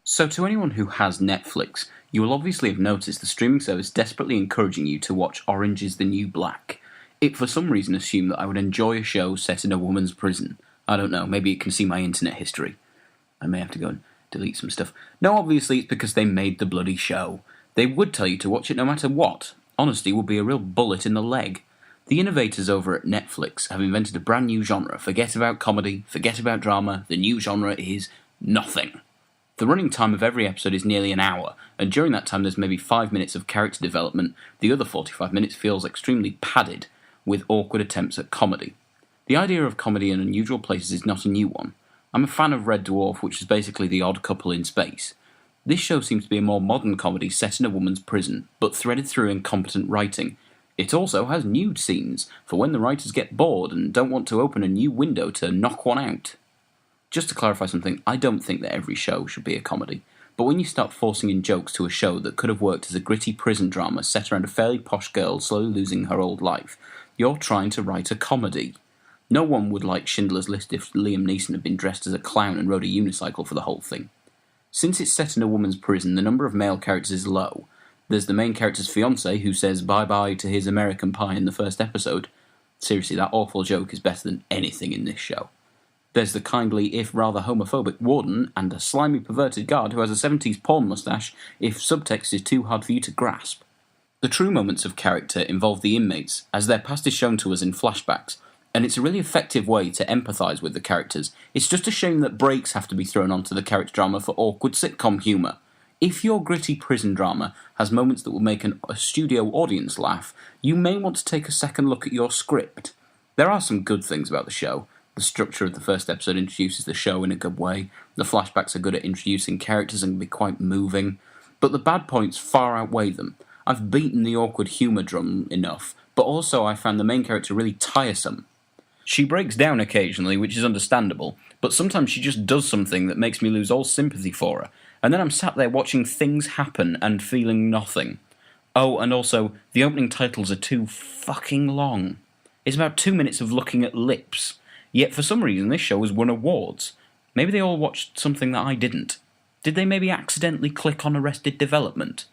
So to anyone who has Netflix, you will obviously have noticed the streaming service desperately encouraging you to watch Orange is the New Black. It for some reason assumed that I would enjoy a show set in a woman's prison. I don't know, maybe it can see my internet history. I may have to go and delete some stuff. No, obviously it's because they made the bloody show. They would tell you to watch it no matter what. Honesty would be a real bullet in the leg. The innovators over at Netflix have invented a brand new genre. Forget about comedy, forget about drama, the new genre is nothing. The running time of every episode is nearly an hour, and during that time there's maybe 5 minutes of character development. The other 45 minutes feels extremely padded, with awkward attempts at comedy. The idea of comedy in unusual places is not a new one. I'm a fan of Red Dwarf, which is basically The Odd Couple in space. This show seems to be a more modern comedy set in a woman's prison, but threaded through incompetent writing. It also has nude scenes, for when the writers get bored and don't want to open a new window to knock one out. Just to clarify something, I don't think that every show should be a comedy, but when you start forcing in jokes to a show that could have worked as a gritty prison drama set around a fairly posh girl slowly losing her old life, you're trying to write a comedy. No one would like Schindler's List if Liam Neeson had been dressed as a clown and rode a unicycle for the whole thing. Since it's set in a woman's prison, the number of male characters is low. There's the main character's fiancé who says bye-bye to his American Pie in the first episode. Seriously, that awful joke is better than anything in this show. There's the kindly, if rather homophobic, warden, and a slimy, perverted guard who has a 70s porn moustache if subtext is too hard for you to grasp. The true moments of character involve the inmates, as their past is shown to us in flashbacks, and it's a really effective way to empathise with the characters. It's just a shame that breaks have to be thrown onto the character drama for awkward sitcom humour. If your gritty prison drama has moments that will make a studio audience laugh, you may want to take a second look at your script. There are some good things about the show. The structure of the first episode introduces the show in a good way. The flashbacks are good at introducing characters and can be quite moving. But the bad points far outweigh them. I've beaten the awkward humour drum enough, but also I found the main character really tiresome. She breaks down occasionally, which is understandable, but sometimes she just does something that makes me lose all sympathy for her, and then I'm sat there watching things happen and feeling nothing. Oh, and also, the opening titles are too fucking long. It's about 2 minutes of looking at lips. Yet for some reason this show has won awards. Maybe they all watched something that I didn't. Did they maybe accidentally click on Arrested Development?